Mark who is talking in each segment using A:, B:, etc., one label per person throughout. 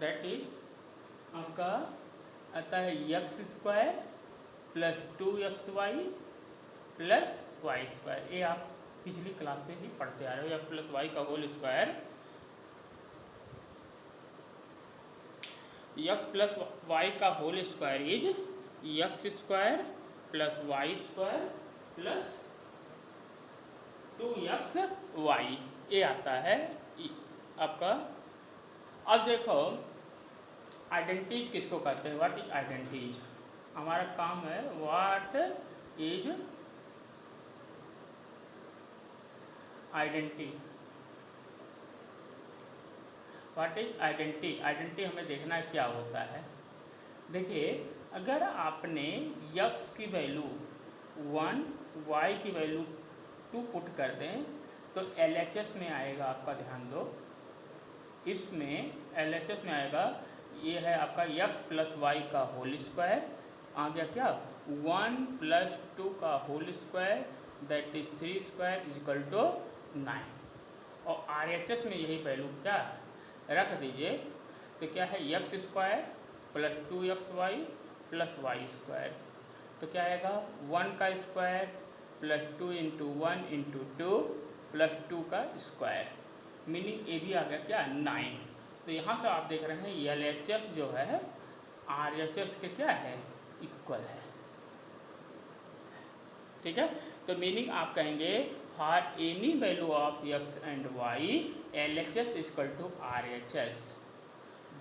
A: That is आपका आता है x square plus 2xy plus y square. ये आप पिछली क्लास से ही पढ़ते आ रहे हो। एक्स प्लस वाई का whole square, x plus y का whole square is x square plus y square plus 2xy, ये आता है आपका। अब देखो आइडेंटिटीज किसको कहते हैं, व्हाट इज आइडेंटिटीज। हमारा काम है what is identity, what is identity. Identity हमें देखना है क्या होता है। देखिए अगर आपने x की वैल्यू 1, y की वैल्यू 2 पुट कर दें तो LHS में आएगा, आपका ध्यान दो, इसमें LHS में आएगा, ये है आपका x प्लस वाई का होल स्क्वायर, आ गया क्या 1 प्लस 2 का whole square that is 3 square is equal to 9। और RHS में यही वैल्यू क्या रख दीजिए तो क्या है x square plus 2xy plus y square, तो क्या आएगा 1 का square plus 2 into 1 into 2 plus 2 का स्क्वायर, मीनिंग ये भी आ गया क्या 9। तो यहाँ से आप देख रहे हैं LHS जो है RHS के क्या है इक्वल है, ठीक है। तो मीनिंग आप कहेंगे for any value of x and y LHS is equal to RHS,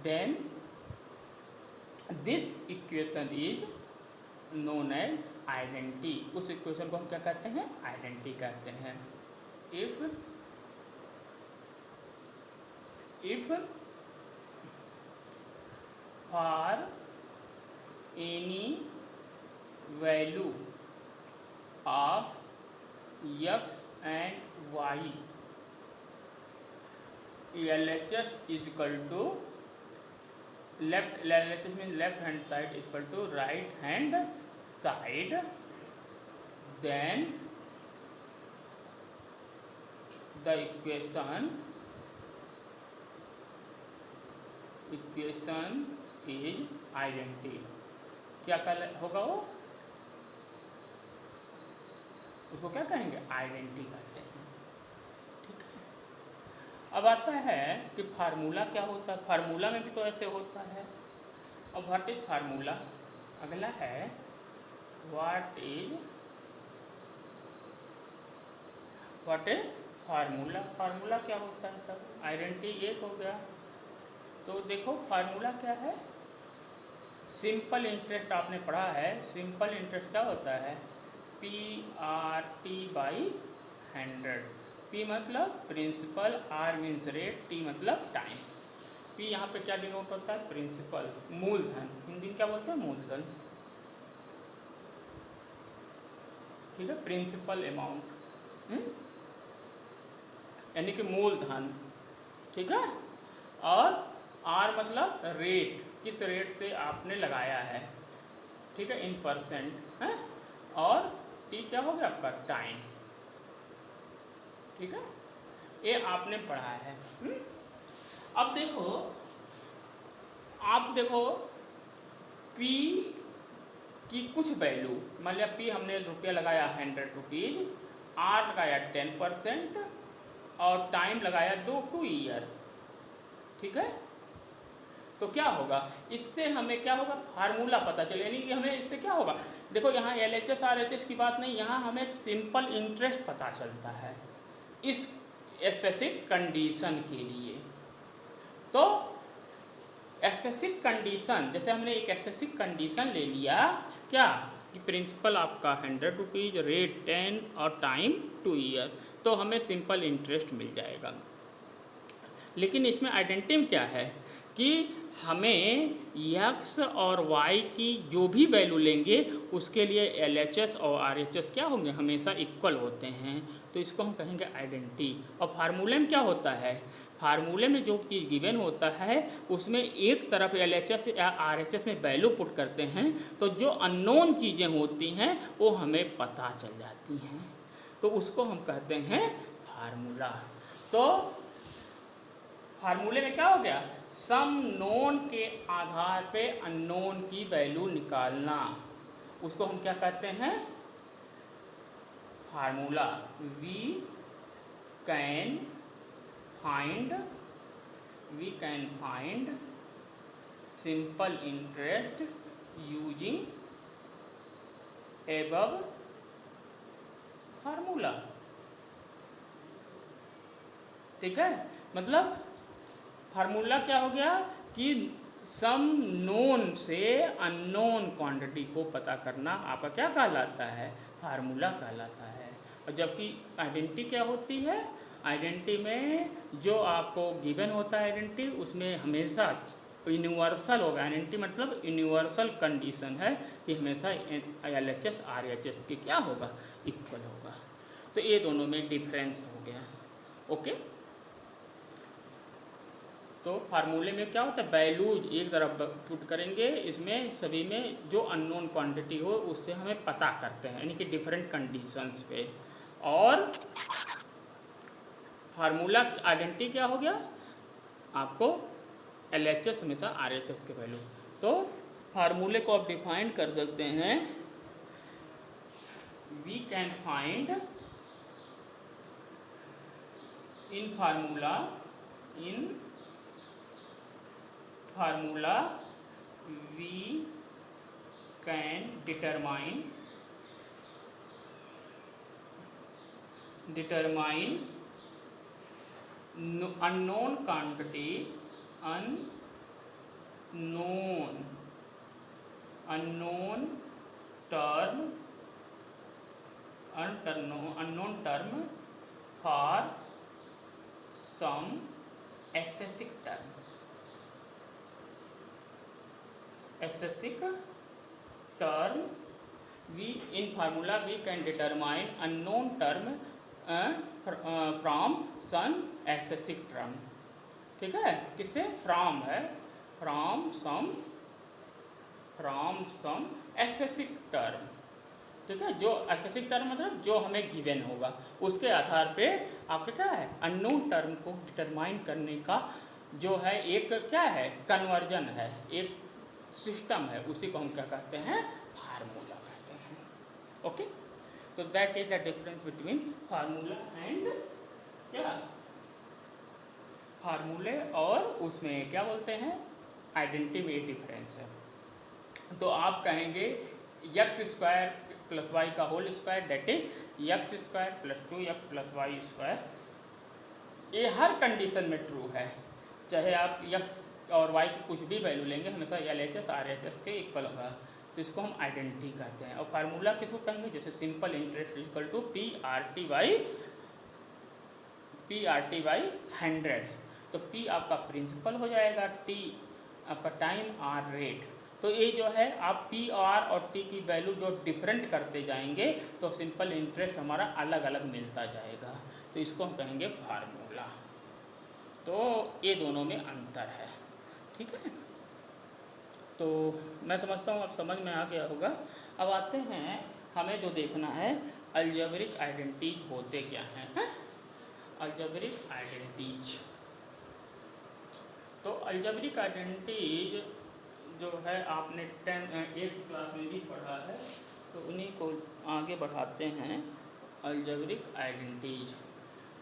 A: then this equation is known as identity. उस इक्वेशन को हम क्या कहते हैं आइडेंटिटी कहते हैं। If for any value of x and y LHS is equal to left, LHS means left hand side is equal to right hand side, then the equation is identity। क्या होगा वो, उसको क्या कहेंगे आइडेंटिटी कहते हैं, ठीक है। अब आता है कि फार्मूला क्या होता है, फार्मूला में भी तो ऐसे होता है। अब व्हाट इज फार्मूला, अगला है व्हाट इज फार्मूला। फार्मूला क्या होता है, तब आइडेंटिटी एक हो गया। तो देखो फार्मूला क्या है, सिंपल इंटरेस्ट आपने पढ़ा है। सिंपल इंटरेस्ट क्या होता है PRT/100। P मतलब principal, R means rate, T मतलब टाइम। P यहाँ पे क्या डिनोट होता है प्रिंसिपल, मूलधन, हिंदी में क्या बोलते हैं मूलधन, ठीक है, प्रिंसिपल अमाउंट यानी कि मूलधन, ठीक है। और R मतलब रेट, किस रेट से आपने लगाया है, ठीक है, इन परसेंट है। और T क्या हो गया आपका टाइम, ठीक है, ये आपने पढ़ा है। अब देखो आप देखो P की कुछ वैल्यू, मान लिया P हमने रुपया लगाया 100 रुपीज़, R लगाया 10% और टाइम लगाया 2 ईयर, ठीक है। तो क्या होगा, इससे हमें क्या होगा फार्मूला पता चले, यानी कि हमें इससे क्या होगा, देखो यहाँ LHS RHS की बात नहीं, यहाँ हमें सिंपल इंटरेस्ट पता चलता है इस स्पेसिफिक कंडीशन के लिए। तो स्पेसिफिक कंडीशन, जैसे हमने एक स्पेसिफिक कंडीशन ले लिया क्या कि प्रिंसिपल आपका 100 रुपीज़, रेट 10 और टाइम 2 ईयर, तो हमें सिंपल इंटरेस्ट मिल जाएगा। लेकिन इसमें आइडेंटिटी क्या है कि हमें x और y की जो भी वैल्यू लेंगे उसके लिए LHS और RHS क्या होंगे, हमेशा इक्वल होते हैं, तो इसको हम कहेंगे आइडेंटिटी। और फार्मूले में क्या होता है, फार्मूले में जो चीज़ गिवन होता है उसमें एक तरफ LHS या RHS में वैल्यू पुट करते हैं तो जो अननोन चीज़ें होती हैं वो हमें पता चल जाती हैं, तो उसको हम कहते हैं फार्मूला। तो फार्मूले में क्या हो गया, सम नोन के आधार पे अननोन की वैल्यू निकालना, उसको हम क्या कहते हैं? Formula. We can find simple interest using above formula. ठीक है, मतलब फार्मूला क्या हो गया कि सम नोन से अननोन क्वांटिटी को पता करना आपका क्या कहलाता है? फार्मूला कहलाता है। और जबकि आइडेंटिटी क्या होती है? आइडेंटिटी में जो आपको गिवन होता है आइडेंटिटी, उसमें हमेशा यूनिवर्सल होगा। आइडेंटिटी मतलब यूनिवर्सल कंडीशन है कि हमेशा LHS RHS के क्या होगा? इक्वल होगा। तो ये दोनों में डिफरेंस हो गया। ओके, तो फार्मूले में क्या होता है? वैल्यूज एक तरफ पुट करेंगे, इसमें सभी में जो अननोन क्वांटिटी हो उससे हमें पता करते हैं, यानी कि डिफरेंट कंडीशंस पे। और फार्मूला आइडेंटिटी क्या हो गया? आपको LHS हमेशा RHS के वैल्यू। तो फार्मूले को आप डिफाइन कर सकते हैं, we can find in formula we can determine unknown quantity, unknown term for some specific term. We in formula we can determine unknown term from some specific term. ठीक है, किससे? फ्रॉम है, फ्रॉम सम स्पेसिफिक टर्म। ठीक है, जो specific term मतलब जो हमें गिवन होगा, उसके आधार पे आपका क्या है? अननोन टर्म को डिटरमाइन करने का जो है एक क्या है? कन्वर्जन है, एक सिस्टम है, उसी को हम क्या कहते हैं? फार्मूला कहते हैं। ओके, तो that is the difference between formula and क्या? फार्मूले और उसमें क्या बोलते हैं? आइडेंटिटी में डिफरेंस है। तो आप कहेंगे x² + y का whole square that is x² + 2x + y²। ये हर कंडीशन में ट्रू है, चाहे आप x और y की कुछ भी वैल्यू लेंगे, हमेशा LHS RHS के इक्वल होगा। तो इसको हम आइडेंटिटी कहते हैं। और फार्मूला किसको कहेंगे? जैसे simple interest equal to PRT/100। तो P आपका प्रिंसिपल हो जाएगा, T आपका टाइम, R रेट। तो ये जो है आप PR और T की वैल्यू जो डिफरेंट करते जाएंगे तो सिंपल इंटरेस्ट हमारा अलग अलग मिलता जाएगा। तो इसको हम कहेंगे फार्मूला। तो ये दोनों में अंतर है। ठीक है, तो मैं समझता हूँ अब समझ में आ गया होगा। अब आते हैं, हमें जो देखना है अलजेब्रिक आइडेंटिटीज होते क्या हैं। अलजेब्रिक आइडेंटिटीज, तो अलजेब्रिक आइडेंटिटीज जो है आपने 8th क्लास में भी पढ़ा है, तो उन्हीं को आगे बढ़ाते हैं। अलजेब्रिक आइडेंटिटीज,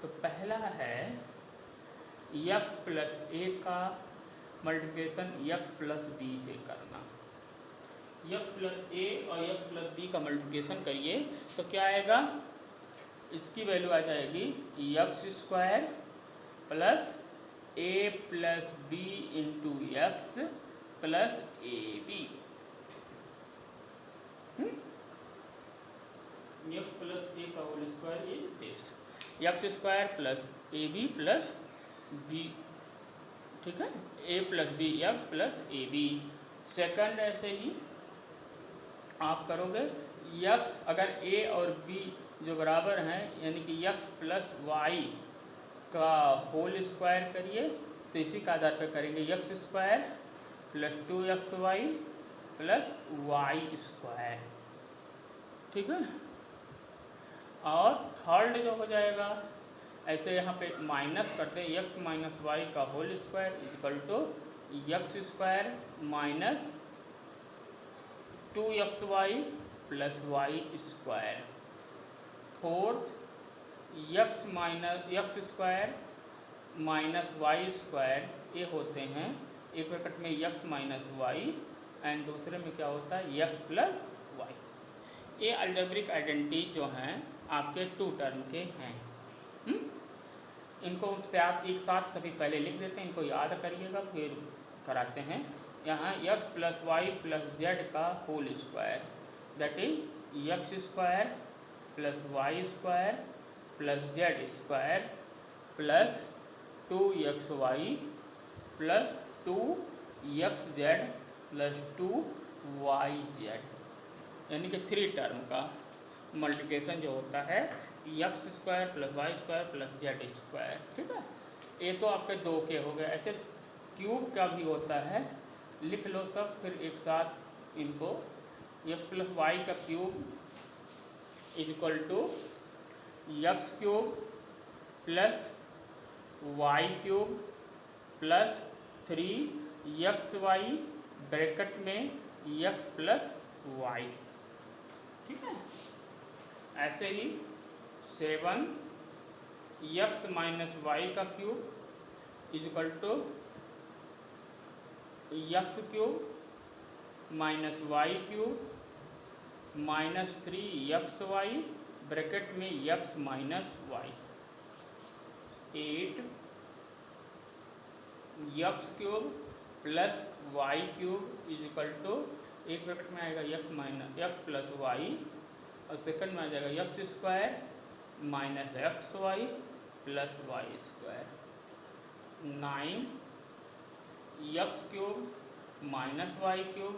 A: तो पहला है x + a का मल्टीप्लिकेशन x + b से करना। x + a और x + b का मल्टीप्लिकेशन करिए तो क्या आएगा? इसकी वैल्यू आ जाएगी x² + a + b × x + ab। x + a का whole square is this, x² + ab + b। ठीक है, a + b x + ab। Second ऐसे ही आप करोगे, x अगर a और b जो बराबर हैं, यानी कि x + y का होल स्क्वायर करिए, तो इसी का आधार पर करेंगे x² + 2xy + y²। ठीक है, और थर्ड जो हो जाएगा ऐसे यहाँ पे माइनस करते हैं, एक्स माइनस वाई का whole square is equal to x square minus 2xy plus y square. Fourth, x square minus y square, ये होते हैं एक ब्रैकेट में एक्स माइनस वाई एंड दूसरे में क्या होता है एक्स प्लस वाई। ये अलजेब्रिक आइडेंटिटी जो हैं आपके टू टर्म के हैं। इनको से आप एक साथ सभी पहले लिख देते हैं, इनको याद करिएगा फिर कराते हैं। यहाँ x plus y plus z का whole square that is x square plus y square plus z square plus 2xy plus 2xz plus 2yz, यानी कि 3 टर्म का मल्टीप्लिकेशन जो होता है x square plus y square plus z square. ठीक है, ये तो आपके 2 के हो गए। ऐसे क्यूब का भी होता है, लिख लो सब फिर एक साथ इनको। एक्स प्लस वाई का cube is equal to x cube plus y cube plus 3xy bracket में x प्लस वाई। ठीक है, ऐसे ही 7x माइनस वाई का cube is equal to x cube minus y cube minus 3xy bracket में x minus y. 8 x cube plus y cube is equal to एक bracket में आएगा x minus x plus y और second में आ जाएगा x square minus x y plus y square. 9 x cube minus y cube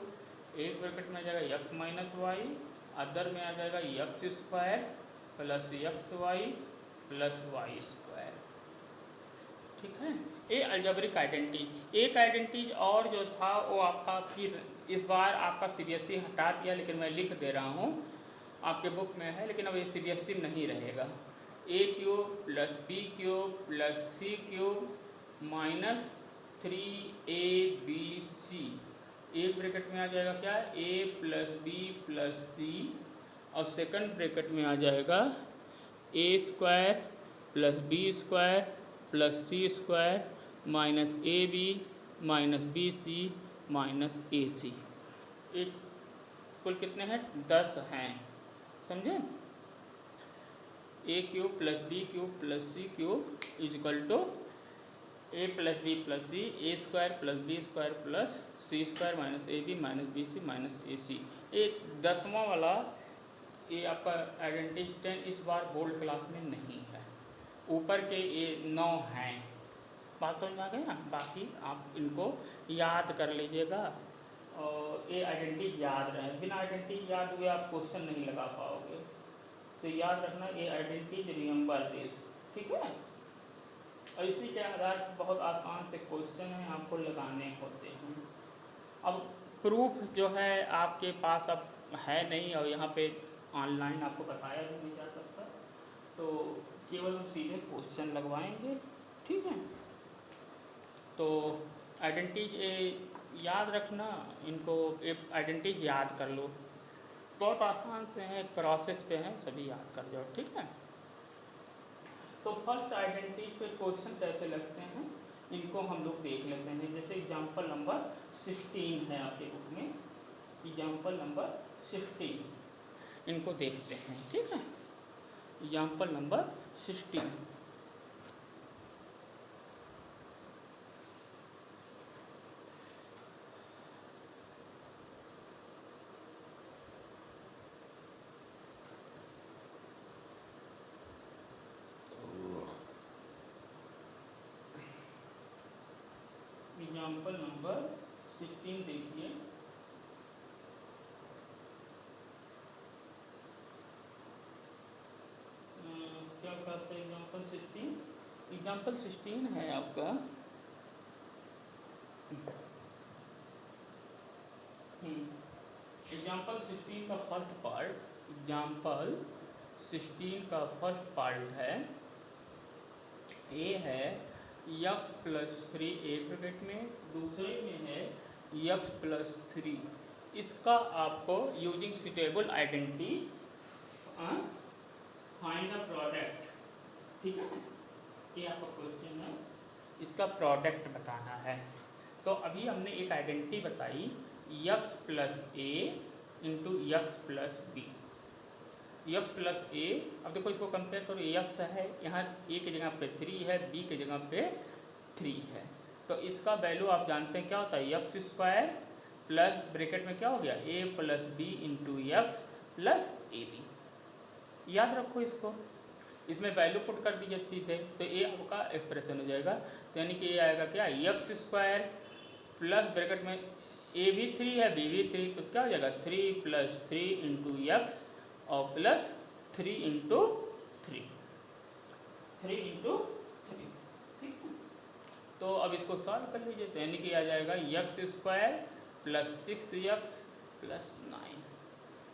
A: एक bracket में आ जाएगा एक्स माइनस वाई, अदर में आ जाएगा x square plus x y plus y square. ठीक है, ये अलजेब्रिक आइडेंटिटी। एक आइडेंटिटी और जो था वो आपका फिर इस बार आपका CBSE हटा दिया, लेकिन मैं लिख दे रहा हूँ, आपके बुक में है लेकिन अब ये CBSE नहीं रहेगा। a cube plus b cube plus c cube minus 3abc एक ब्रैकेट में आ जाएगा क्या a plus b plus c और सेकंड ब्रैकेट में आ जाएगा a square plus b square plus c square minus a b minus b c minus a c. एक कुल कितने हैं 10 हैं, समझे। A cube plus b cube plus c cube is equal to a plus b plus C A square plus b square plus c square minus a b minus b c minus a c. एक 10वां वाला ये आपका identity 10 इस बार board class में नहीं है, ऊपर के ये 9 हैं। बात समझ में आ गई ना। बाकी आप इनको याद कर लीजिएगा और ये आइडेंटिटी याद रहे, बिना आइडेंटिटी याद हुए आप क्वेश्चन नहीं लगा पाओगे, तो याद रखना ये आइडेंटिटी रिमेंबर दिस। ठीक है, और इसी के आधार पर बहुत आसान से क्वेश्चन हैं आपको लगाने होते हैं। अब प्रूफ जो है आपके पास अब है नहीं और यहाँ पे ऑनलाइन आपको बताया भी नहीं जा सकता, तो केवल सीधे क्वेश्चन लगवाएंगे। ठीक है, तो आइडेंटिटी याद रखना, इनको आइडेंटिटी याद कर लो, बहुत आसान से हैं, प्रोसेस पे हैं, सभी याद कर जाओ। ठीक है, तो फर्स्ट आइडेंटिटी पे क्वेश्चन कैसे लगते हैं इनको हम लोग देख लेते हैं। जैसे एग्जाम्पल नंबर 16 है आपके बुक में, एग्जाम्पल नंबर 16 इनको देखते हैं। ठीक है, एग्जाम्पल नंबर 16। एग्जाम्पल नंबर 16 देखिए। क्या कहते हैं एग्जाम्पल 16? एग्जाम्पल 16 है आपका एग्जाम्पल 16 का फर्स्ट पार्ट, एग्जाम्पल 16 का फर्स्ट पार्ट है ए है यक्स प्लस 3 एक ब्रैकेट में, दूसरे में है यक्स प्लस 3। इसका आपको using suitable identity find the product, ठीक है, ये आपका क्वेश्चन है, इसका प्रोडक्ट बताना है। तो अभी हमने एक आइडेंटिटी बताई x plus a into x plus b, x plus a. अब देखो इसको कंपेयर करो, यक्स है यहाँ ए की जगह पे 3 है, बी की जगह पे 3 है, तो इसका वैल्यू आप जानते हैं क्या होता है, यक्स स्क्वायर प्लस ब्रैकेट में क्या हो गया a plus b into x plus a b. याद रखो इसको, इसमें वैल्यू पुट कर दीजिए सीधे, तो ए आपका एक्सप्रेशन हो जाएगा। तो यानी कि ये आएगा क्या, यक्स स्क्वायर प्लस ब्रैकेट में ए भी 3 है बी भी 3, तो क्या हो जाएगा 3 प्लस 3 इंटू यक्स और प्लस 3 इंटू 3, 3 इंटू 3, ठीक है। तो अब इसको सॉल्व कर लीजिए, तो यानी कि आ जाएगा x square plus 6 x plus 9,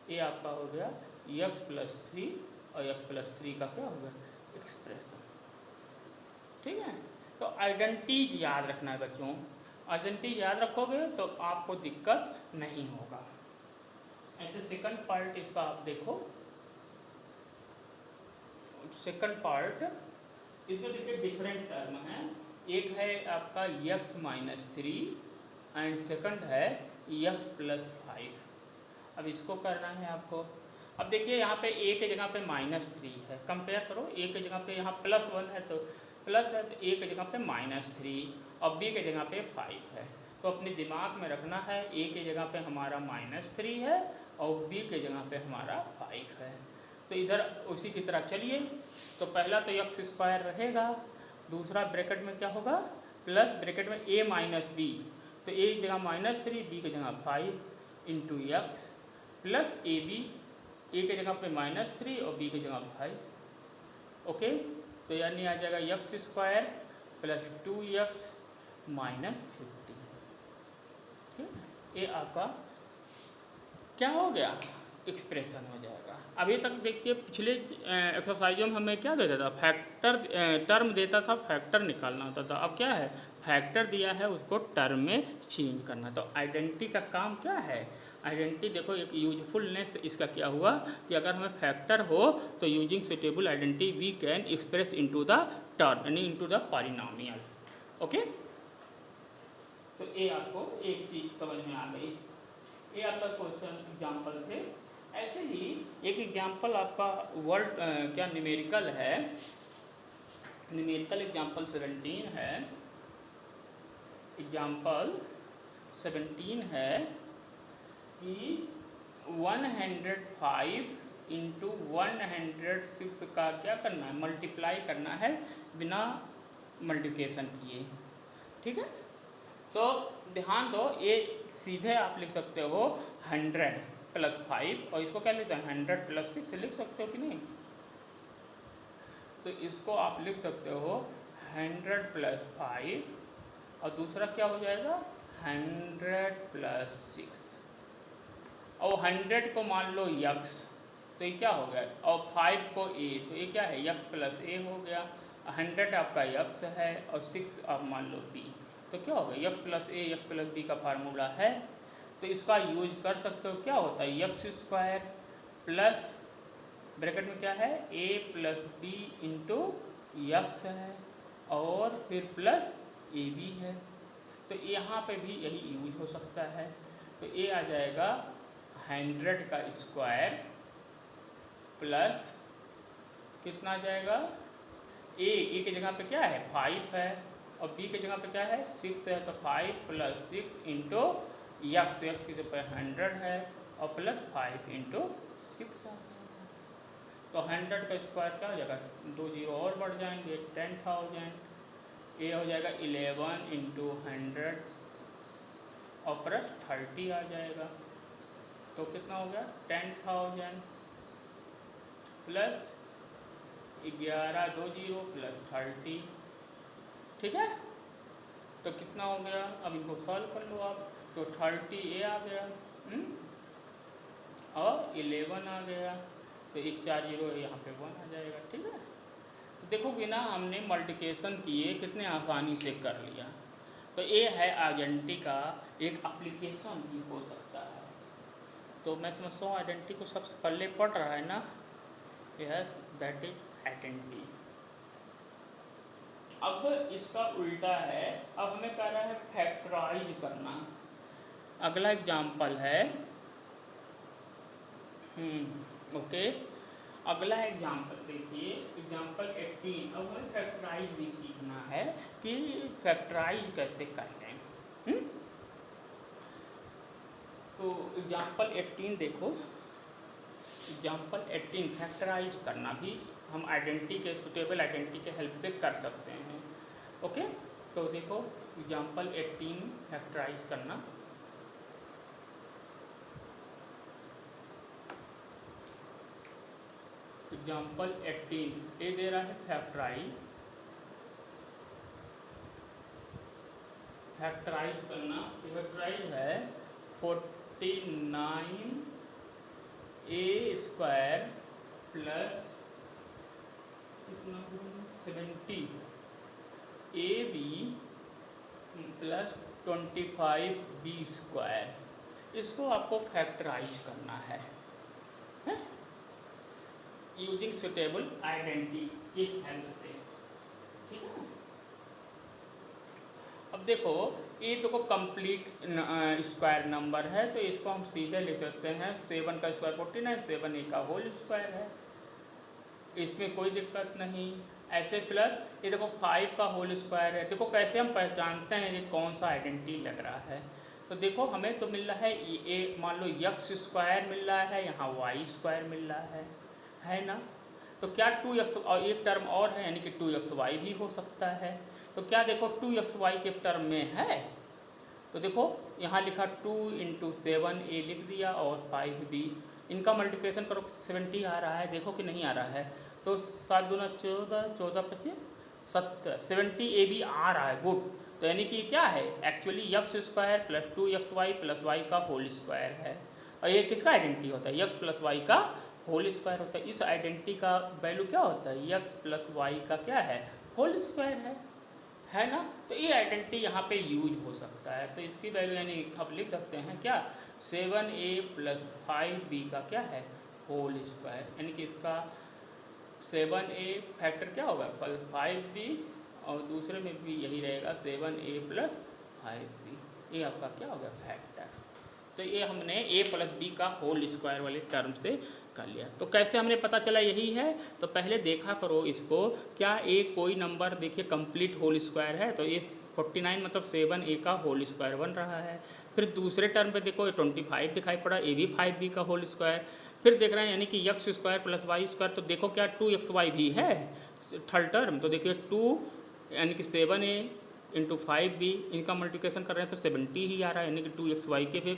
A: ये आपका हो गया यक्स प्लस 3 और यक्स प्लस 3 का क्या होगा एक्सप्रेशन, ठीक है। तो आइडेंटिटी याद रखना है बच्चों, आइडेंटिटी याद रखोगे तो आपको दिक्कत नहीं होगा। ऐसे सेकंड पार्ट इसका आप देखो, सेकंड पार्ट इसमें देखिए डिफरेंट टर्म है, एक है आपका यक्स माइनस 3 एंड सेकंड है यक्स प्लस 5। अब इसको करना है आपको। अब देखिए यहाँ पे ए के जगह पे माइनस 3 है, कंपेयर करो, ए के जगह पे यहाँ प्लस 1 है तो प्लस है, तो ए के जगह पे माइनस 3 और बी के जगह पे 5 है। तो अपने दिमाग में रखना है ए के जगह पे हमारा माइनस 3 है और बी के जगह पे हमारा 5 है। तो इधर उसी की तरह चलिए, तो पहला तो यक्स स्क्वायर रहेगा, दूसरा ब्रैकेट में क्या होगा प्लस ब्रैकेट में ए माइनस बी, तो ए की जगह माइनस 3 बी की जगह 5 into x plus a b, a के जगह पे माइनस 3 और बी की जगह 5, ओके। तो यानी आ जाएगा x square plus 2x minus 50, ठीक है। ये आपका क्या हो गया एक्सप्रेशन हो जाएगा। अभी तक देखिए पिछले एक्सरसाइजों में हमें क्या देता था, फैक्टर टर्म देता था, फैक्टर निकालना होता था। अब क्या है, फैक्टर दिया है उसको टर्म में चेंज करना। तो आइडेंटिटी का काम क्या है, आइडेंटिटी देखो एक यूजफुलनेस इसका क्या हुआ कि अगर हमें फैक्टर हो तो using suitable identity we can express into the term यानी इनटू द पॉलिनोमियल, ओके। तो ये आपको एक चीज समझ में आ गई, ये आपका क्वेश्चन एग्जाम्पल थे। ऐसे ही एक एग्जाम्पल आपका वर्ड क्या न्यूमेरिकल है, न्यूमेरिकल एग्जाम्पल 17 है, एग्जाम्पल 17 है कि 105 इंटू 106 का क्या करना है, मल्टीप्लाई करना है बिना मल्टीप्लिकेशन किए, ठीक है। तो ध्यान दो, ये सीधे आप लिख सकते हो 100 प्लस 5 और इसको क्या लिखते हैं 100 प्लस 6 लिख सकते हो कि नहीं। तो इसको आप लिख सकते हो 100 प्लस 5 और दूसरा क्या हो जाएगा 100 प्लस 6 और 100 को मान लो यक्स, तो ये क्या हो गया, और 5 को ए, तो ये क्या है यक्स प्लस ए हो गया। 100 आपका यक्स है और 6 आप मान लो बी, तो क्या होगा यक्स प्लस ए यक्स प्लस बी का फार्मूला है, तो इसका यूज कर सकते हो। क्या होता है यक्स स्क्वायर प्लस ब्रैकेट में क्या है ए प्लस बी इंटू यक्स है और फिर प्लस ए बी है, तो यहाँ पे भी यही यूज हो सकता है। तो ए आ जाएगा 100 का स्क्वायर प्लस कितना आ जाएगा ए की जगह पे क्या है 5 है और बी की जगह पे क्या है 6 है, तो 5 प्लस 6 इंटू यक्स की जगह पे 100 है और प्लस 5 इंटू 6 है। तो 100 का स्क्वायर क्या हो जाएगा, 2 जीरो और बढ़ जाएंगे 10,000, ए हो जाएगा 11 इंटू 100 और प्लस 30 आ जाएगा, तो कितना हो गया 10,000 प्लस 11 2 जीरो प्लस 30, ठीक है। तो कितना हो गया, अब इनको सॉल्व कर लो आप, तो 30 ए आ गया और 11 आ गया, तो एक 4 जीरो यहाँ पे 1 आ जाएगा, ठीक है। देखोगे ना, हमने मल्टीप्लिकेशन किए कितने आसानी से कर लिया। तो ये है आइडेंटिटी का एक एप्लीकेशन भी हो सकता है। तो मैं समझता हूँ आइडेंटिटी को सबसे पहले पढ़ रहा है ना, यस दैट इज आइडेंटिटी। अब इसका उल्टा है, अब हमें कह रहा है फैक्टराइज करना। अगला एग्जाम्पल है ओके, अगला एग्जाम्पल देखिए, एग्जाम्पल 18। अब हमें फैक्टराइज भी सीखना है कि फैक्टराइज कैसे करते हैं। तो एग्जाम्पल 18 देखो, एग्जाम्पल 18 फैक्टराइज करना भी हम आइडेंटिटी के, सुटेबल आइडेंटिटी के हेल्प से कर सकते हैं। ओके, तो देखो एग्जाम्पल 18 फैक्टराइज करना। एग्जाम्पल 18 ये दे रहा है फैक्टराइज, फैक्टराइज करना। फैक्टराइज है 49 ए स्क्वायर प्लस कितना 70 a b plus 25 b square, इसको आपको फैक्टराइज करना है यूजिंग सुटेबल आइडेंटिटी की हेल्प से। ठीक है, अब देखो ये तो को कंप्लीट स्क्वायर नंबर है, तो इसको हम सीधे लिख सकते हैं 7 का स्क्वायर 49, 7 ए का होल स्क्वायर है, इसमें कोई दिक्कत नहीं। ऐसे प्लस ये देखो 5 का होल स्क्वायर है। देखो कैसे हम पहचानते हैं ये कौन सा आइडेंटिटी लग रहा है। तो देखो हमें तो मिल रहा है ये, मान लो यक्स स्क्वायर मिल रहा है, यहाँ वाई स्क्वायर मिल रहा है ना। तो क्या 2x और एक टर्म और है, यानी कि 2xy भी हो सकता है। तो क्या देखो 2xy के टर्म में है, तो देखो यहाँ लिखा 2 × 7a लिख दिया और 5b, इनका मल्टीप्लिकेशन करो 70 आ रहा है, देखो कि नहीं आ रहा है। तो 7 दूना 14, 14 25 70, 70ab आ रहा है, गुड। तो यानी कि क्या है, actually x square plus 2xy plus y का होल स्क्वायर है। और ये किसका आइडेंटिटी होता है, यक्स प्लस वाई का होल स्क्वायर होता है। इस आइडेंटिटी का वैल्यू क्या होता है, यक्स प्लस वाई का क्या है, होल स्क्वायर है ना। तो ये आइडेंटिटी यहाँ पे यूज हो सकता है। तो इसकी वैल्यू यानी आप लिख सकते हैं क्या, 7a प्लस 5b का क्या है, होल स्क्वायर, यानी कि इसका 7a फैक्टर क्या होगा प्लस 5b, और दूसरे में भी यही रहेगा 7a प्लस 5b, ये आपका क्या होगा फैक्टर। तो ये हमने a प्लस बी का होल स्क्वायर वाले टर्म से कर लिया। तो कैसे हमने पता चला यही है, तो पहले देखा करो इसको, क्या एक कोई नंबर देखिए कंप्लीट होल स्क्वायर है, तो इस 49 मतलब 7a का होल स्क्वायर बन रहा है। फिर दूसरे टर्म पे देखो 25 दिखाई पड़ा, ये भी 5b का होल स्क्वायर। फिर देख रहे हैं यानी कि x square plus y square, तो देखो क्या 2xy भी है थर्ड टर्म, तो देखिए 2 यानी कि 7a × 5b, इनका मल्टीप्लिकेशन कर रहे हैं तो 70 ही आ रहा है, यानी कि 2xy के भी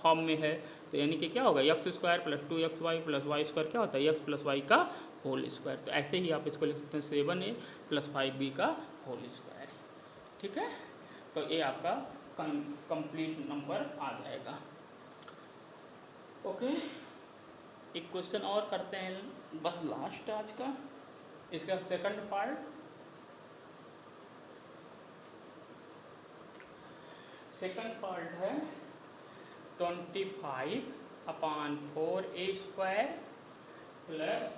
A: फॉर्म में है। तो यानी कि क्या होगा, x square plus 2xy plus y square क्या होता है, यक्स प्लस वाई का होल स्क्वायर। तो ऐसे ही आप इसको लिख सकते हैं 7a प्लस 5b का होल स्क्वायर। ठीक है, तो ये आपका कंप्लीट नंबर आ जाएगा। ओके, एक क्वेश्चन और करते हैं बस लास्ट आज का, इसका सेकंड पार्ट। सेकंड पार्ट है 25/4a square plus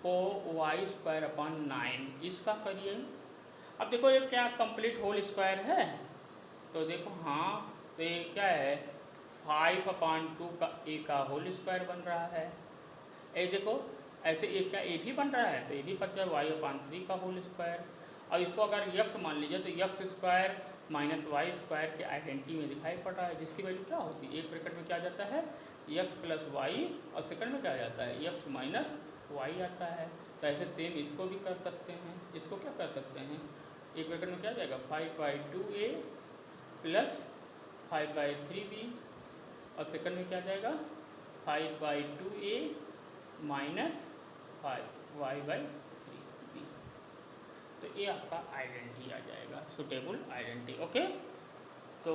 A: 4y square upon 9, इसका करिए। अब देखो ये क्या कंप्लीट होल स्क्वायर है, तो देखो हाँ, तो ये क्या है 5/2 का a का होल स्क्वायर बन रहा है। ये देखो ऐसे एक क्या a भी बन रहा है, तो ये भी पता है y/3 का होल स्क्वायर। और इसको अगर यक्स मान लीजिए तो x square minus y square के आइडेंटिटी में दिखाई पड़ रहा है, जिसकी वैल्यू क्या होती है, एक ब्रैकेट में क्या जाता है यक्स प्लस वाई, और सेकंड में क्या जाता है यक्स माइनस वाई आता है। तो ऐसे सेम इसको भी कर सकते हैं। इसको क्या कर सकते हैं, एक ब्रैकेट में क्या जाएगा 5/2a प्लस 5/3b, और सेकंड में क्या जाएगा 5/2a माइनस 5y/3b। तो ये आपका आइडेंटिटी आ जाएगा, सुटेबल आइडेंटिटी। ओके, तो